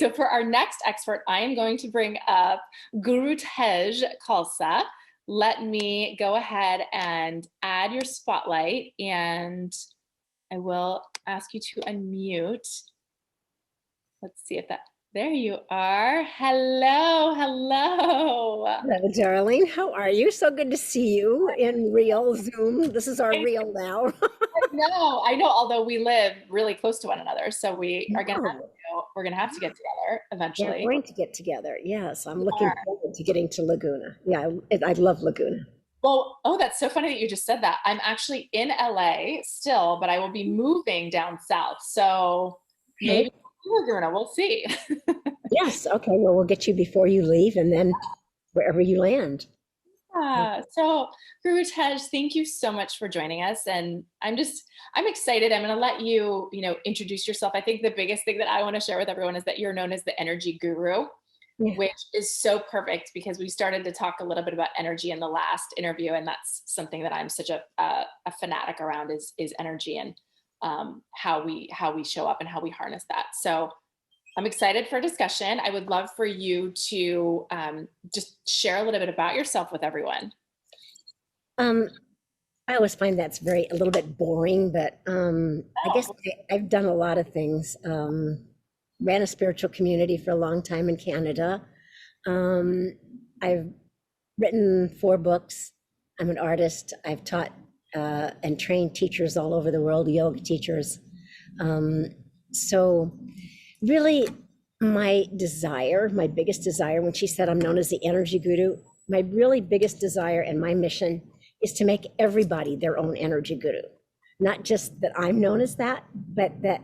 so for our next expert, I am going to bring up Gurutej Khalsa. Let me go ahead and add your spotlight, and I will ask you to unmute. Let's see if that, there you are. Hello, hello. Hello, darling. How are you? So good to see you in real Zoom. This is our real now. I know, although we live really close to one another, so we are No. we're gonna have to get together We're eventually. going to get together. Yes, I'm We looking are. forward to getting to Laguna. Yeah, I love Laguna. Well, oh, that's so funny that you just said that. I'm actually in LA still, but I will be moving down south. So Okay. maybe Laguna, we'll see. Yes. Okay. Well, we'll get you before you leave and then wherever you land. So Guru Tej, thank you so much for joining us. And I'm excited. I'm going to let you, introduce yourself. I think the biggest thing that I want to share with everyone is that you're known as the energy guru, Yeah. which is so perfect because we started to talk a little bit about energy in the last interview. And that's something that I'm such a fanatic around is energy and how we show up and how we harness that. So I'm excited for a discussion. I would love for you to just share a little bit about yourself with everyone. I always find that's a little bit boring, but I guess I've done a lot of things. Ran a spiritual community for a long time in Canada. I've written 4 books. I'm an artist. I've taught and trained teachers all over the world, yoga teachers. So really my biggest desire, when she said I'm known as the energy guru, my really biggest desire and my mission is to make everybody their own energy guru. Not just that I'm known as that, but that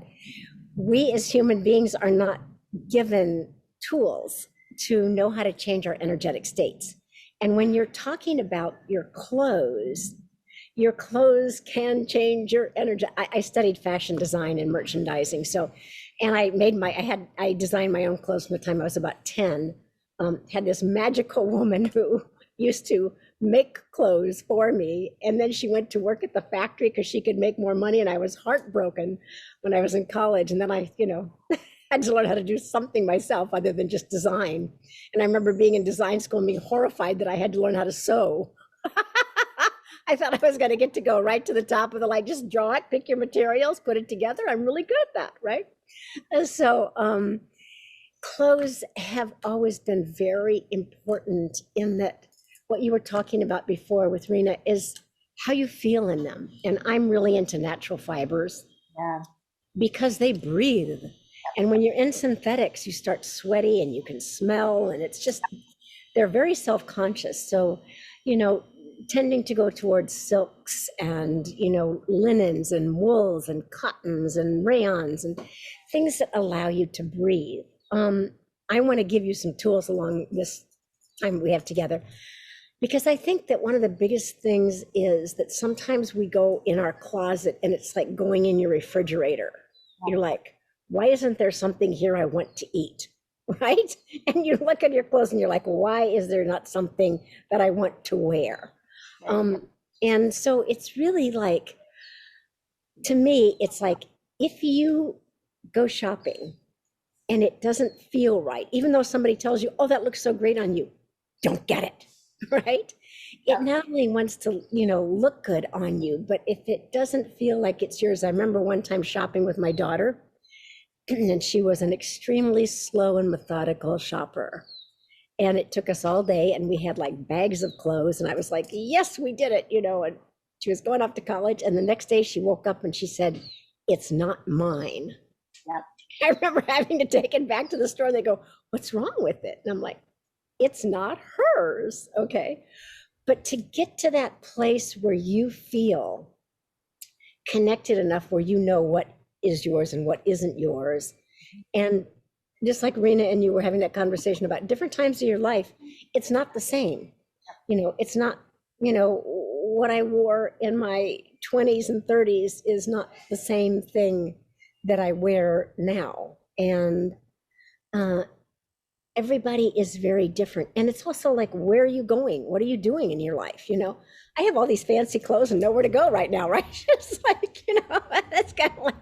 we as human beings are not given tools to know how to change our energetic states. And when you're talking about your clothes can change your energy. I studied fashion design and merchandising. And I designed my own clothes from the time I was about 10. Had this magical woman who used to make clothes for me. And then she went to work at the factory because she could make more money. And I was heartbroken when I was in college. And then I, had to learn how to do something myself other than just design. And I remember being in design school and being horrified that I had to learn how to sew. I thought I was going to get to go right to the top of the just draw it, pick your materials, put it together. I'm really good at that, right? And so clothes have always been very important in that what you were talking about before with Rena is how you feel in them. And I'm really into natural fibers. Yeah. Because they breathe. And when you're in synthetics, you start sweaty and you can smell, and it's just, they're very self-conscious. So, tending to go towards silks and, linens and wools and cottons and rayons and things that allow you to breathe. I want to give you some tools along this time we have together, because I think that one of the biggest things is that sometimes we go in our closet and it's like going in your refrigerator. You're like, why isn't there something here I want to eat? Right? And you look at your clothes and you're like, why is there not something that I want to wear? And so it's really like, to me, it's like if you go shopping and it doesn't feel right, even though somebody tells you, oh, that looks so great on you, don't get it, right? It not only wants to, look good on you, but if it doesn't feel like it's yours. I remember one time shopping with my daughter, and she was an extremely slow and methodical shopper. And it took us all day, and we had like bags of clothes, and I was like, yes, we did it, and she was going off to college. And the next day she woke up and she said, it's not mine. Yep. I remember having to take it back to the store, and they go, what's wrong with it? And I'm like, it's not hers. Okay. But to get to that place where you feel connected enough where you know what is yours and what isn't yours. And just like Rena and you were having that conversation about different times of your life, it's not the same. It's not, what I wore in my 20s and 30s is not the same thing that I wear now. And everybody is very different. And it's also like, where are you going? What are you doing in your life? I have all these fancy clothes and nowhere to go right now, right? It's like, that's kind of like,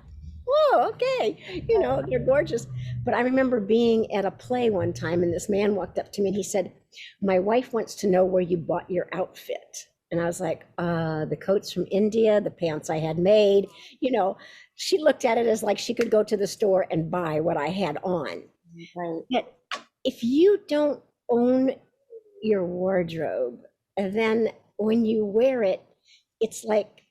whoa, okay, they're gorgeous. But I remember being at a play one time, and this man walked up to me and he said, "My wife wants to know where you bought your outfit." And I was like, the coat's from India, the pants I had made. You know, she looked at it as like she could go to the store and buy what I had on. Right. But if you don't own your wardrobe, then when you wear it, it's like,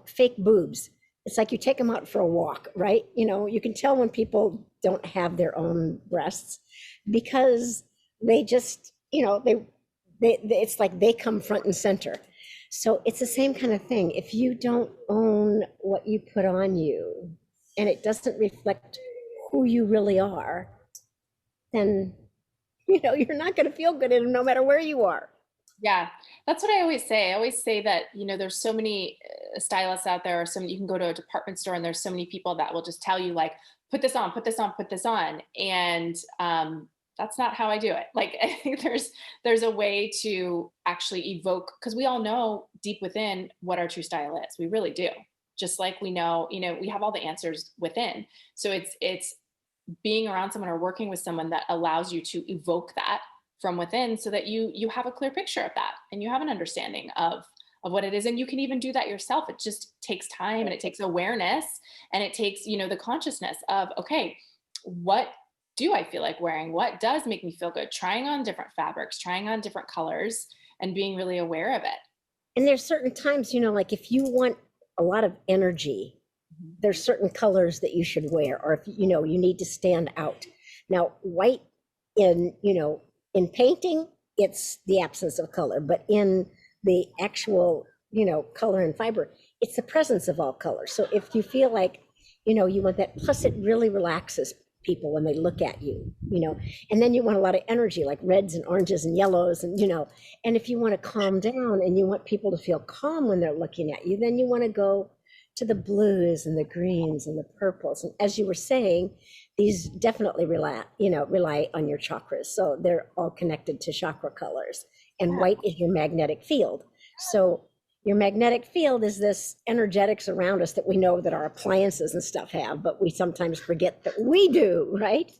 fake boobs. It's like you take them out for a walk, right? You can tell when people don't have their own breasts because they just, it's like they come front and center. So it's the same kind of thing. If you don't own what you put on you and it doesn't reflect who you really are, then, you're not going to feel good in no matter where you are. Yeah, that's what I always say. I always say that, there's so many stylists out there, or you can go to a department store and there's so many people that will just tell you like, put this on, put this on, put this on. And that's not how I do it. Like, I think there's a way to actually evoke, because we all know deep within what our true style is. We really do. Just like we know, we have all the answers within. So it's being around someone or working with someone that allows you to evoke that from within, so that you have a clear picture of that and you have an understanding of what it is. And you can even do that yourself. It just takes time and it takes awareness, and it takes, the consciousness of, okay, what do I feel like wearing? What does make me feel good? Trying on different fabrics, trying on different colors, and being really aware of it. And there's certain times, like if you want a lot of energy, there's certain colors that you should wear, or if you need to stand out. Now, white in painting, it's the absence of color, but in the actual, color and fiber, it's the presence of all colors. So if you feel like, you want that, plus it really relaxes people when they look at you, and then you want a lot of energy, like reds and oranges and yellows, and, and if you want to calm down and you want people to feel calm when they're looking at you, then you want to go to the blues and the greens and the purples. And as you were saying, these definitely rely on your chakras. So they're all connected to chakra colors. And white is your magnetic field. So your magnetic field is this energetics around us that we know that our appliances and stuff have, but we sometimes forget that we do, right?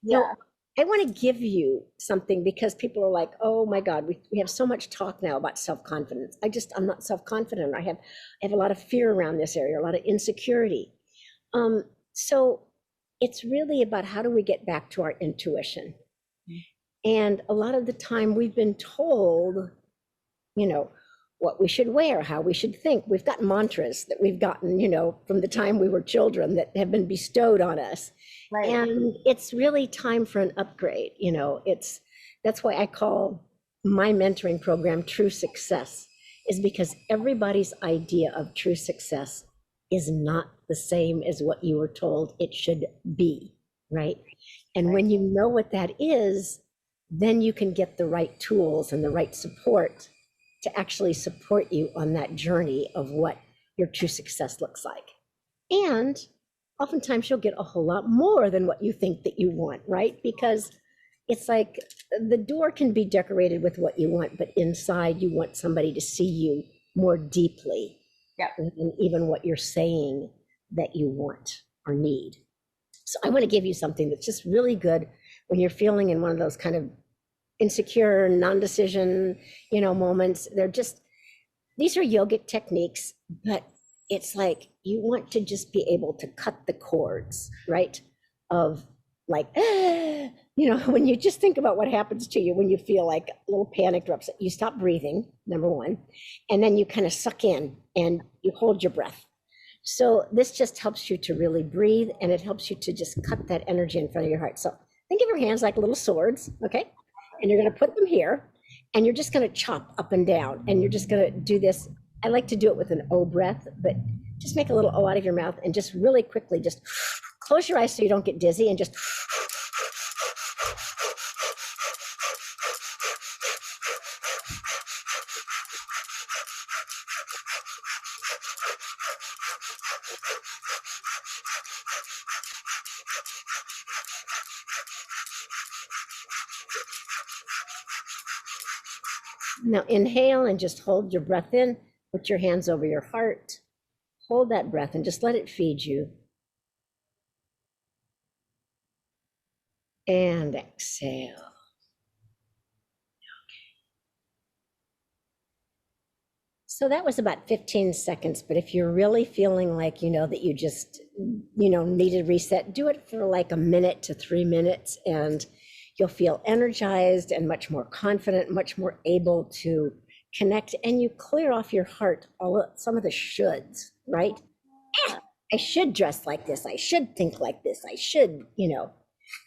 Yeah. So I want to give you something, because people are like, oh my God, we have so much talk now about self-confidence. I'm not self-confident. I have a lot of fear around this area, a lot of insecurity. So it's really about, how do we get back to our intuition? And a lot of the time we've been told, what we should wear, how we should think. We've got mantras that we've gotten, from the time we were children, that have been bestowed on us. Right. And it's really time for an upgrade. That's why I call my mentoring program True Success, is because everybody's idea of true success is not the same as what you were told it should be, right? And when you know what that is, then you can get the right tools and the right support to actually support you on that journey of what your true success looks like. And oftentimes you'll get a whole lot more than what you think that you want, right? Because it's like the door can be decorated with what you want, but inside you want somebody to see you more deeply than even what you're saying that you want or need. So I want to give you something that's just really good when you're feeling in one of those kind of insecure, non-decision, moments. These are yogic techniques, but it's like you want to just be able to cut the cords, right? Of like, when you just think about what happens to you when you feel like a little panicked or upset, you stop breathing, number one, and then you kind of suck in and you hold your breath. So this just helps you to really breathe, and it helps you to just cut that energy in front of your heart. So think of your hands like little swords, okay? And you're going to put them here, and you're just going to chop up and down, and you're just going to do this. I like to do it with an O breath, but just make a little O out of your mouth and just really quickly just close your eyes so you don't get dizzy, and just now inhale and just hold your breath in, put your hands over your heart, hold that breath and just let it feed you. And exhale. So that was about 15 seconds, but if you're really feeling like, that you just, need a reset, do it for like a minute to 3 minutes, and you'll feel energized and much more confident, much more able to connect, and you clear off your heart some of the shoulds, right? I should dress like this. I should think like this. I should,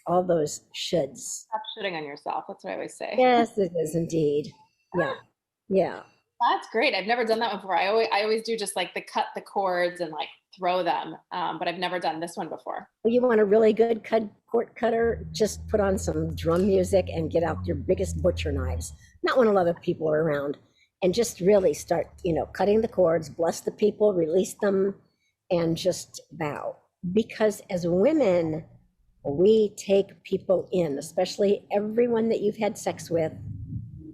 all those shoulds. Stop shitting on yourself. That's what I always say. Yes, it is indeed. Yeah. Yeah. That's great. I've never done that before. I always do just like cut the cords and like throw them, but I've never done this one before. You want a really good cord cutter, just put on some drum music and get out your biggest butcher knives, not when a lot of people are around, and just really start, cutting the cords, bless the people, release them, and just bow. Because as women, we take people in, especially everyone that you've had sex with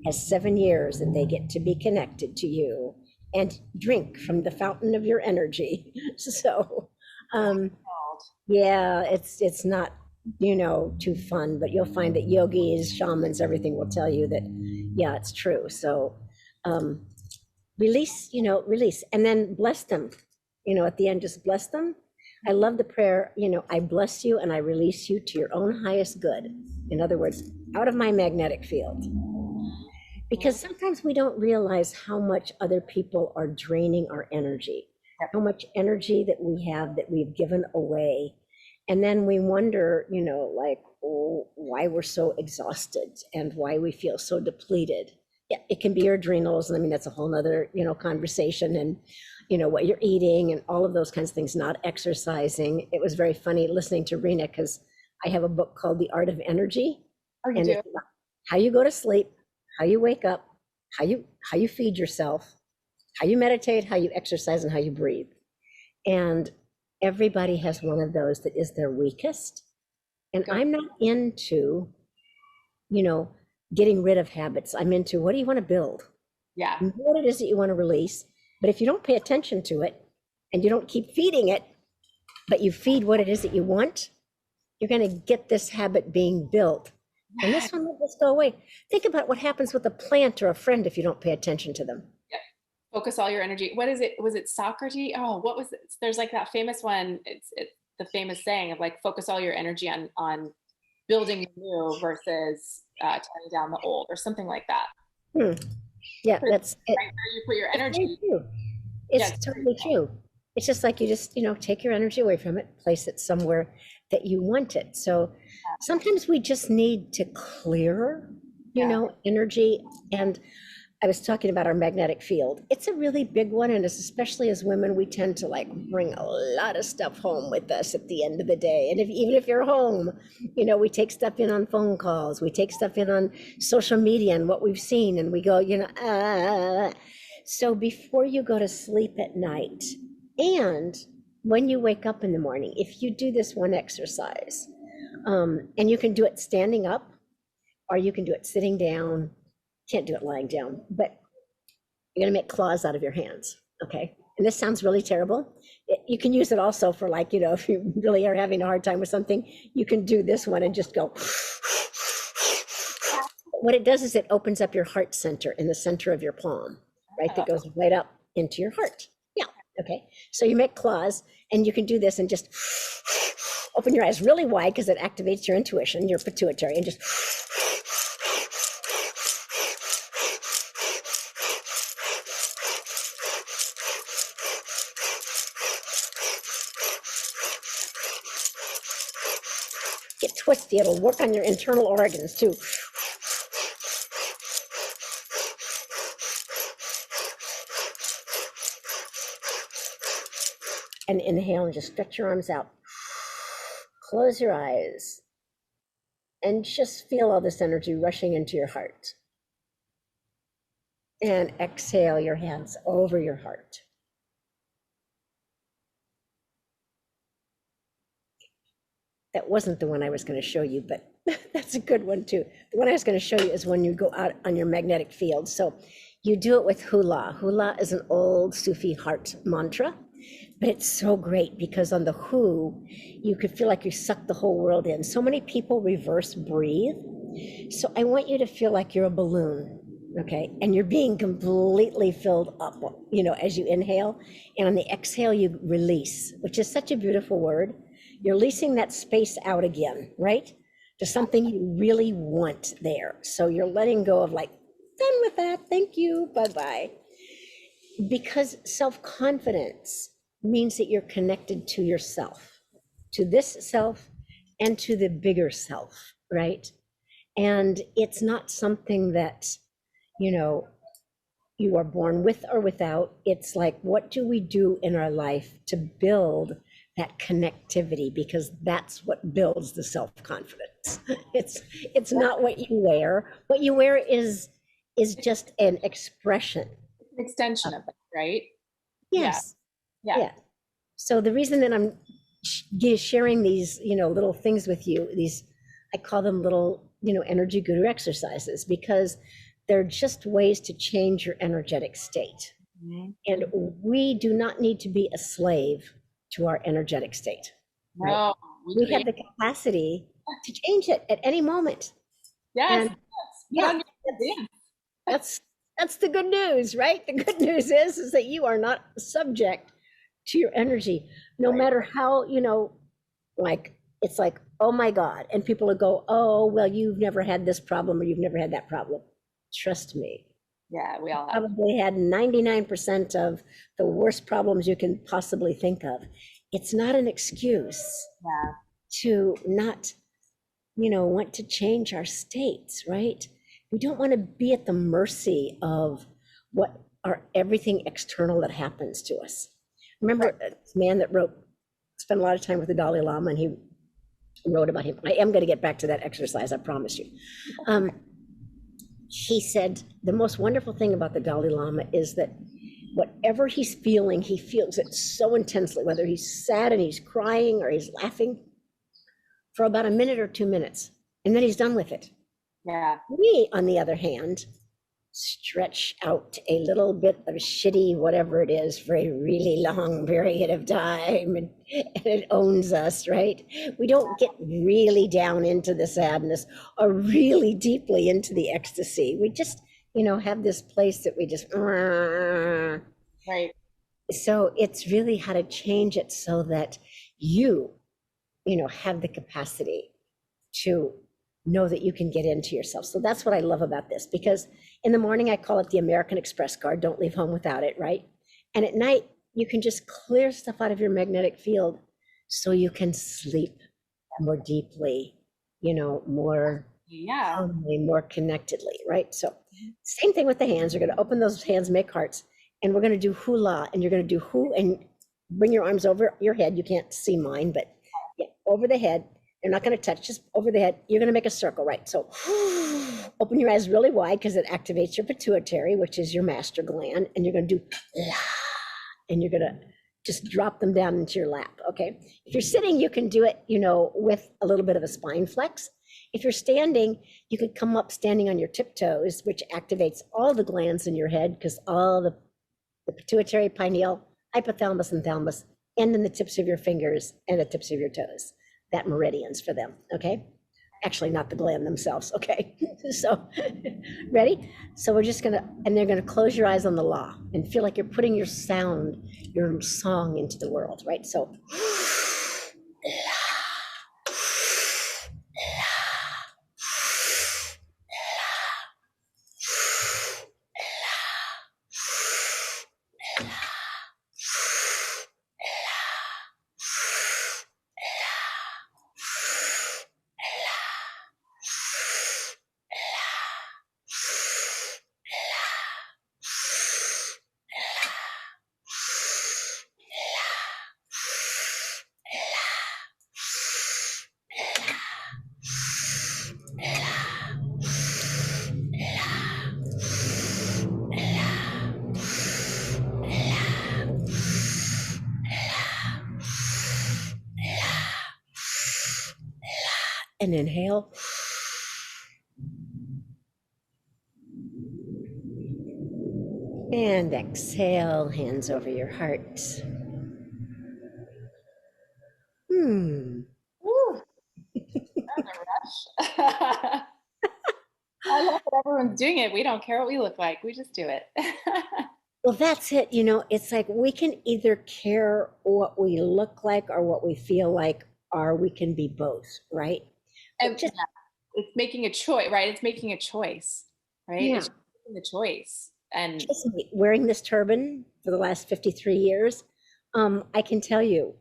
has 7 years that they get to be connected to you and drink from the fountain of your energy. So, yeah, it's not, too fun, but you'll find that yogis, shamans, everything will tell you that, yeah, it's true. So, release, and then bless them, at the end, just bless them. I love the prayer, I bless you and I release you to your own highest good. In other words, out of my magnetic field. Because sometimes we don't realize how much other people are draining our energy, how much energy that we have that we've given away. And then we wonder, why we're so exhausted and why we feel so depleted. Yeah, it can be your adrenals. And I mean, that's a whole nother, conversation, and, what you're eating and all of those kinds of things, not exercising. It was very funny listening to Rena, because I have a book called The Art of Energy. Oh, you and do? It's how you go to sleep, how you wake up, how you feed yourself, how you meditate, how you exercise, and how you breathe. And everybody has one of those that is their weakest. And I'm not into, getting rid of habits. I'm into, what do you want to build? Yeah. Know what it is that you want to release. But if you don't pay attention to it and you don't keep feeding it, but you feed what it is that you want, you're going to get this habit being built. And this one will just go away. Think about what happens with a plant or a friend if you don't pay attention to them. Yeah. Focus all your energy. What is it? Was it Socrates? Oh, what was it? There's like that famous one. It's the famous saying of like, focus all your energy on building the new versus tearing down the old, or something like that. Yeah, that's it. Right where you put your energy. It's totally true. It's just like you just, take your energy away from it, place it somewhere that you want it. So sometimes we just need to clear, energy. And I was talking about our magnetic field. It's a really big one. And especially as women, we tend to like bring a lot of stuff home with us at the end of the day. And even if you're home, we take stuff in on phone calls, we take stuff in on social media and what we've seen, and we go, So before you go to sleep at night, and when you wake up in the morning, if you do this one exercise, and you can do it standing up, or you can do it sitting down. Can't do it lying down, but you're gonna make claws out of your hands, okay? And this sounds really terrible. You can use it also for like, if you really are having a hard time with something, you can do this one and just go. What it does is it opens up your heart center in the center of your palm, right? That goes right up into your heart. Yeah, okay. So you make claws, and you can do this and just open your eyes really wide, because it activates your intuition, your pituitary, and just. Get twisty, it'll work on your internal organs too. And inhale and just stretch your arms out. Close your eyes and just feel all this energy rushing into your heart. And exhale your hands over your heart. That wasn't the one I was going to show you, but that's a good one too. The one I was going to show you is when you go out on your magnetic field. So you do it with Hula. Hula is an old Sufi heart mantra. But it's so great because on the Who, you could feel like you suck the whole world in. So many people reverse breathe. So I want you to feel like you're a balloon, okay? And you're being completely filled up, as you inhale. And on the exhale, you release, which is such a beautiful word. You're releasing that space out again, right? To something you really want there. So you're letting go of like, done with that, thank you, bye-bye. Because self-confidence means that you're connected to yourself, to this self and to the bigger self, right? And it's not something that, you are born with or without. It's like, what do we do in our life to build that connectivity? Because that's what builds the self-confidence. It's not what you wear. What you wear is just an expression. An extension of it, right? Yes. Yeah. Yeah. So the reason that I'm sharing these, little things with you, I call them little, energy guru exercises, because they're just ways to change your energetic state. Mm-hmm. And we do not need to be a slave to our energetic state. No, right? We have the capacity to change it at any moment. Yes. And yeah, that's the good news, right? The good news is that you are not subject to your energy, no matter how, like, it's like, oh my God. And people will go, oh, well, you've never had this problem or you've never had that problem. Trust me. Yeah, we all have. Probably had 99% of the worst problems you can possibly think of. It's not an excuse to not, want to change our states, right? We don't want to be at the mercy of what are everything external that happens to us. Remember this man that spent a lot of time with the Dalai Lama, and he wrote about him. I am going to get back to that exercise, I promise you. He said the most wonderful thing about the Dalai Lama is that whatever he's feeling, he feels it so intensely, whether he's sad and he's crying or he's laughing, for about a minute or 2 minutes, and then he's done with it. Yeah. We, on the other hand, stretch out a little bit of shitty whatever it is for a really long period of time, and it owns us, right? We don't get really down into the sadness or really deeply into the ecstasy. We just, have this place that we just right. So it's really how to change it so that you have the capacity to know that you can get into yourself. So that's what I love about this, because in the morning I call it the American Express card. Don't leave home without it, right? And at night you can just clear stuff out of your magnetic field so you can sleep more deeply, more calmly, more connectedly, right? So same thing with the hands. You're going to open those hands, make hearts, and we're going to do hula, and you're going to do who, and bring your arms over your head. You can't see mine, but over the head. You're not going to touch, just over the head. You're going to make a circle, right? So open your eyes really wide, because it activates your pituitary, which is your master gland. And you're going to do, and you're going to just drop them down into your lap, okay? If you're sitting, you can do it, with a little bit of a spine flex. If you're standing, you could come up standing on your tiptoes, which activates all the glands in your head, because all the pituitary, pineal, hypothalamus, and thalamus end in the tips of your fingers and the tips of your toes. That meridians for them, okay? Actually, not the gland themselves, okay? So, ready? So we're just gonna, and they're gonna close your eyes on the law and feel like you're putting your sound, your song into the world, right? So, and inhale. And exhale, hands over your heart. Hmm. Woo, that was a rush. I love that everyone's doing it. We don't care what we look like. We just do it. Well, that's it. You know, it's like we can either care what we look like or what we feel like, or we can be both, right? But And just, yeah, it's making a choice, right? It's making a choice, right? yeah, It's making the choice. And just wearing this turban for the last 53 years, I can tell you,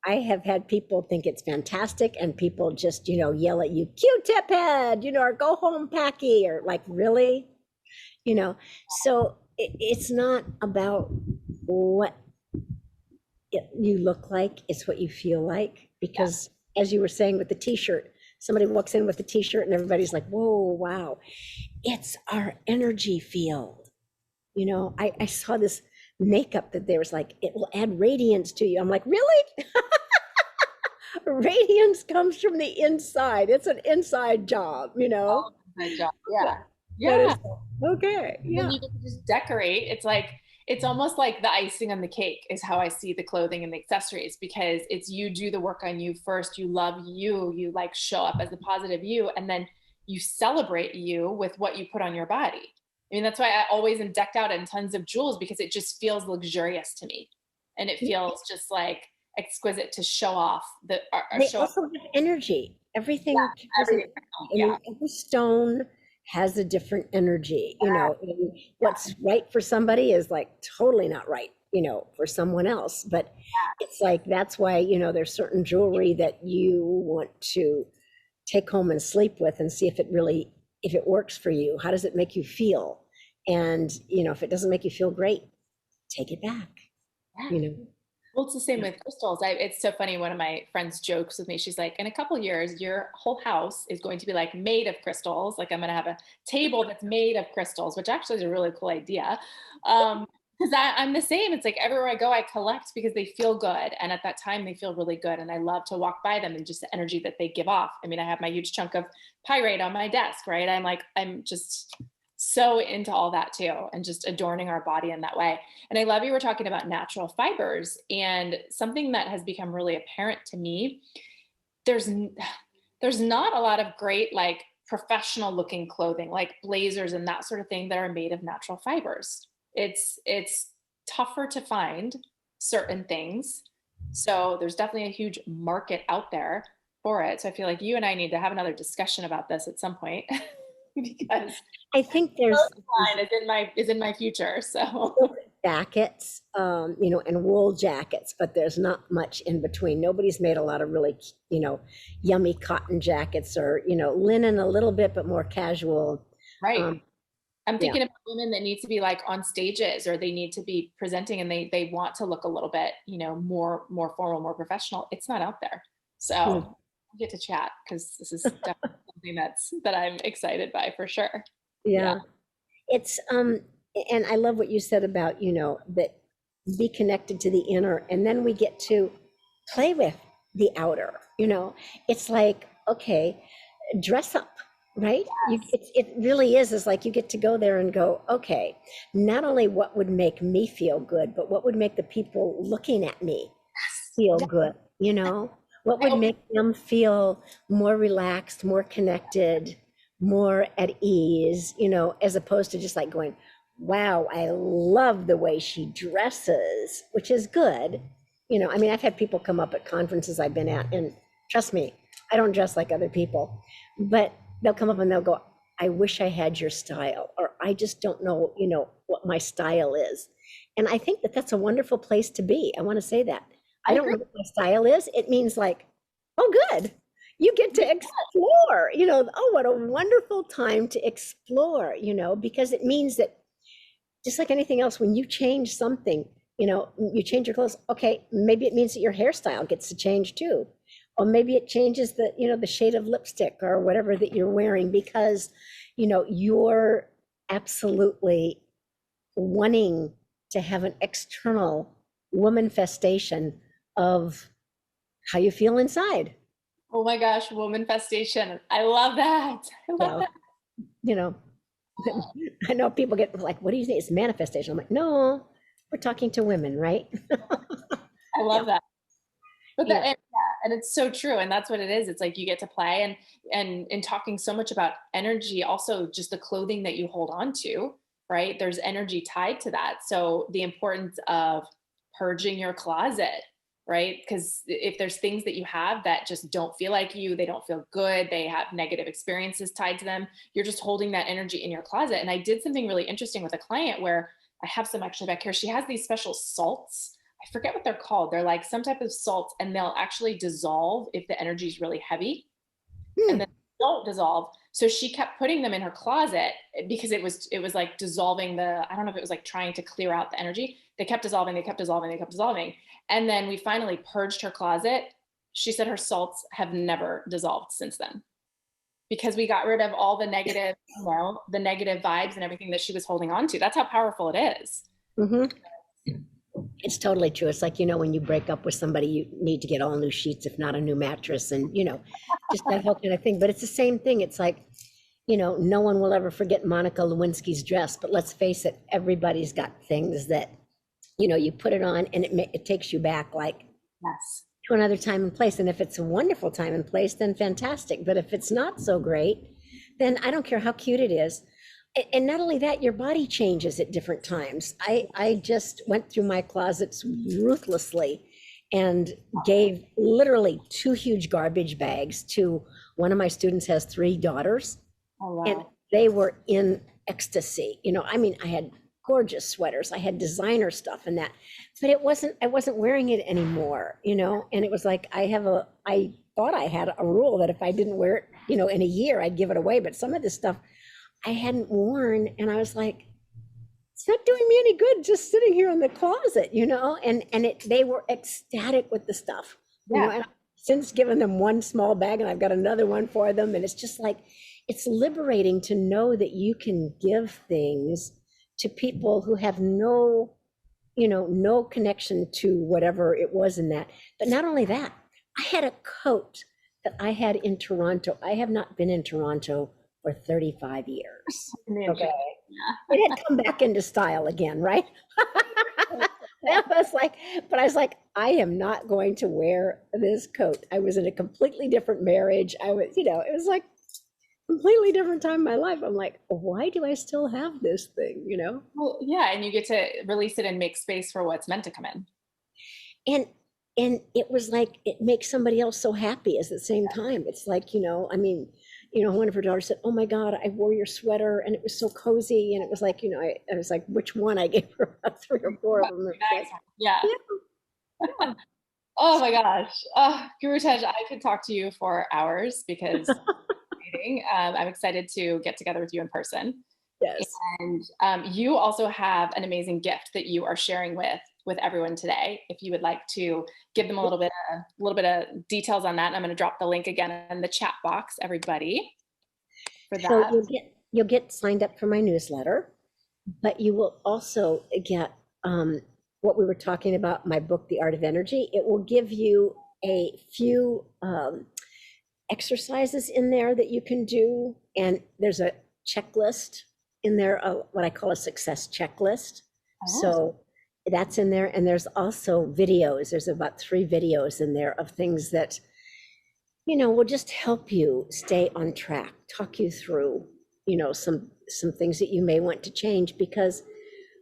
I have had people think it's fantastic and people just, yell at you, Q-tip head, or go home packy, or like, really? So it's not about what you look like, it's what you feel like. yeah, Because as you were saying with the t-shirt, somebody walks in with the t-shirt and everybody's like, whoa, wow. It's our energy field. I saw this makeup that there was like, it will add radiance to you. I'm like, really? Radiance comes from the inside. It's an inside job, oh, my job. Yeah. That Yeah. is okay. Then Yeah. you get to just decorate. It's like it's almost like the icing on the cake is how I see the clothing and the accessories because it's you do the work on you first. You love you. You like show up as a positive you, and then you celebrate you with what you put on your body. I mean, that's why I always am decked out in tons of jewels because it just feels luxurious to me, and it feels just like exquisite to show off or They show off. also have energy. Everything Yeah, has an everything. energy. I Yeah, mean, every stone has a different energy, and what's right for somebody is like totally not right, for someone else. But it's like that's why, there's certain jewelry that you want to take home and sleep with and see if it works for you. How does it make you feel? And, if it doesn't make you feel great, take it back, yeah. you know. Well, it's the same with crystals. It's so funny. One of my friends jokes with me. She's like, in a couple years, your whole house is going to be like made of crystals. Like I'm going to have a table that's made of crystals, which actually is a really cool idea. Because I'm the same. It's like everywhere I go, I collect because they feel good. And at that time, they feel really good. And I love to walk by them and just the energy that they give off. I mean, I have my huge chunk of pyrite on my desk, right? I'm just so into all that too, and just adorning our body in that way. And I love you were talking about natural fibers and something that has become really apparent to me. There's there's not a lot of great like professional looking clothing like blazers and that sort of thing that are made of natural fibers. It's tougher to find certain things. So there's definitely a huge market out there for it. So I feel like you and I need to have another discussion about this at some point because I think there's line is in my future. So jackets, and wool jackets, but there's not much in between. Nobody's made a lot of really, yummy cotton jackets or, linen a little bit, but more casual. right. Um, I'm yeah. thinking about women that need to be like on stages or they need to be presenting and they want to look a little bit, more formal, more professional. It's not out there. So Yeah. we'll get to chat because this is definitely something that I'm excited by for sure. Yeah. Yeah. It's and I love what you said about, that be connected to the inner, and then we get to play with the outer, It's like, okay, dress up, right? It really is like you get to go there and go, okay, not only what would make me feel good, but what would make the people looking at me feel Yeah. good, What would make them feel more relaxed, more connected, more at ease, as opposed to just like going, wow, I love the way she dresses, which is good. I mean, I've had people come up at conferences I've been at, and trust me, I don't dress like other people, but they'll come up and they'll go, I wish I had your style, or I just don't know, what my style is. And I think that that's a wonderful place to be. I want to say that. I I don't agree. know what my style is. It means like, oh, good. You get to explore, oh, what a wonderful time to explore, because it means that just like anything else, when you change something, you change your clothes. Okay, maybe it means that your hairstyle gets to change too. Or maybe it changes the shade of lipstick or whatever that you're wearing because, you're absolutely wanting to have an external woman festation of how you feel inside. Oh my gosh, woman festation. I love that. I love So, that. you know, I know people get like, what do you think? It's manifestation. I'm like, no, we're talking to women, right? I Yeah. love that. But Yeah. and it's so true, and that's what it is. It's like you get to play, and in talking so much about energy, also just the clothing that you hold on to, right? There's energy tied to that. So the importance of purging your closet, right? Because if there's things that you have that just don't feel like you, they don't feel good, they have negative experiences tied to them, you're just holding that energy in your closet. And I did something really interesting with a client where I have some actually back here. She has these special salts. I forget what they're called. They're like some type of salts, and they'll actually dissolve if the energy is really heavy, and Hmm. then don't dissolve. So she kept putting them in her closet because it was like dissolving the, I don't know if it was like trying to clear out the energy. They kept dissolving, they kept dissolving, they kept dissolving. And then we finally purged her closet. She said her salts have never dissolved since then because we got rid of all the negative, the negative vibes and everything that she was holding on to. That's how powerful it is. Hmm. It's totally true. It's like, when you break up with somebody, you need to get all new sheets, if not a new mattress, and, just that whole kind of thing. But it's the same thing. It's like, no one will ever forget Monica Lewinsky's dress, but let's face it, everybody's got things that, you put it on and it takes you back like Yes. to another time and place. And if it's a wonderful time and place, then fantastic. But if it's not so great, then I don't care how cute it is. And not only that, your body changes at different times. I just went through my closets ruthlessly and gave literally 2 huge garbage bags to one of my students, has 3 daughters, Oh, and wow. they were in ecstasy. I mean, I had gorgeous sweaters, I had designer stuff and that, but I wasn't wearing it anymore, and it was like, I thought I had a rule that if I didn't wear it, in a year, I'd give it away. But some of this stuff I hadn't worn, and I was like, it's not doing me any good just sitting here in the closet, they were ecstatic with the stuff, Yeah. and I've since given them one small bag and I've got another one for them. And it's just like, it's liberating to know that you can give things to people who have no connection to whatever it was in that. But not only that, I had a coat that I had in Toronto. I have not been in Toronto for 35 years. Okay. It had come back into style again, right? That was like, but I was like, I am not going to wear this coat. I was in a completely different marriage. It was like completely different time in my life. I'm like, why do I still have this thing, Well, yeah, and you get to release it and make space for what's meant to come in. And and it was like, it makes somebody else so happy at the same time. It's like, I mean, one of her daughters said, "Oh my God, I wore your sweater and it was so cozy." And it was like, I was like, which one? I gave her about 3 or 4 of them. It was like, Yeah. yeah. Oh my gosh. Gurutej, I could talk to you for hours because I'm excited to get together with you in person. Yes. And you also have an amazing gift that you are sharing with everyone today. If you would like to give them a little bit of details on that, and I'm going to drop the link again in the chat box, everybody, for that. So you'll get signed up for my newsletter, but you will also get what we were talking about, my book, The Art of Energy. It will give you a few exercises in there that you can do, and there's a checklist in there, what I call a success checklist. Oh. So that's in there, and there's also videos. There's about 3 videos in there of things that will just help you stay on track, talk you through some things that you may want to change, because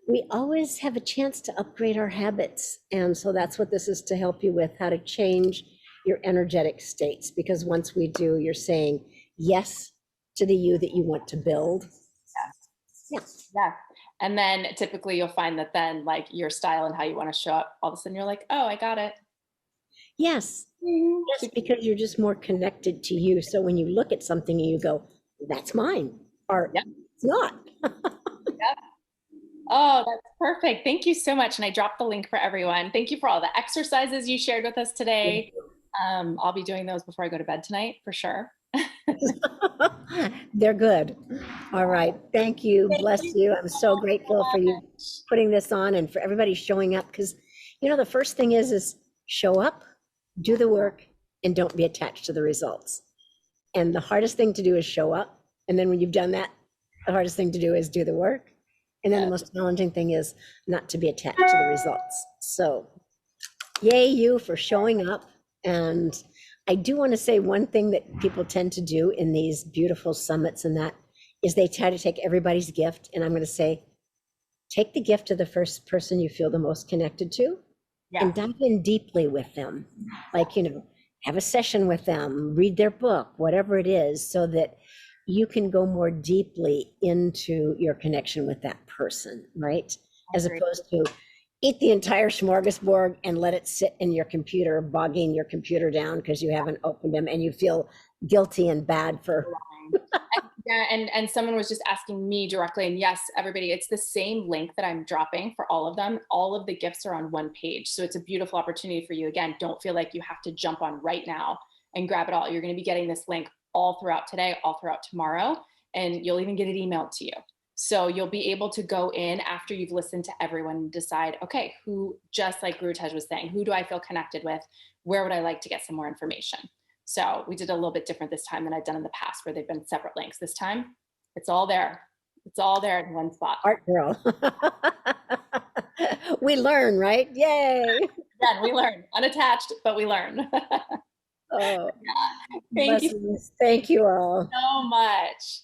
we always have a chance to upgrade our habits. And so that's what this is to help you with, how to change your energetic states, because once we do, you're saying yes to the you that you want to build. Yeah. Yeah. And then typically you'll find that then, like, your style and how you want to show up, all of a sudden you're like, oh, I got it. Yes. Yes, because you're just more connected to you. So when you look at something and you go, that's mine, or Yep. it's not. Yep. Oh, that's perfect. Thank you so much. And I dropped the link for everyone. Thank you for all the exercises you shared with us today. I'll be doing those before I go to bed tonight for sure. They're good. All right. Thank you. Bless you. I'm so grateful for you putting this on and for everybody showing up, because the first thing is show up, do the work, and don't be attached to the results. And the hardest thing to do is show up. And then when you've done that, the hardest thing to do is do the work. And then the most challenging thing is not to be attached to the results. So yay you for showing up And I do want to say one thing that people tend to do in these beautiful summits and that is they try to take everybody's gift. And I'm going to say, take the gift of the first person you feel the most connected to Yeah, and dive in deeply with them. Like, have a session with them, read their book, whatever it is, so that you can go more deeply into your connection with that person, right? I As agree. opposed to eat the entire smorgasbord and let it sit in your computer, bogging your computer down because you haven't opened them and you feel guilty and bad for. Yeah, and someone was just asking me directly, and yes, everybody, it's the same link that I'm dropping for all of them. All of the gifts are on one page, so it's a beautiful opportunity for you. Again, don't feel like you have to jump on right now and grab it all. You're going to be getting this link all throughout today, all throughout tomorrow, and you'll even get it emailed to you. So you'll be able to go in after you've listened to everyone and decide, okay, who, just like Gurutej was saying, who do I feel connected with? Where would I like to get some more information? So we did a little bit different this time than I've done in the past where they've been separate links. This time, it's all there. It's all there in one spot. Art girl. We learn, right? Yay. Again, we learn. Unattached, but we learn. Oh, Thank you blessings. Thank you all. so much.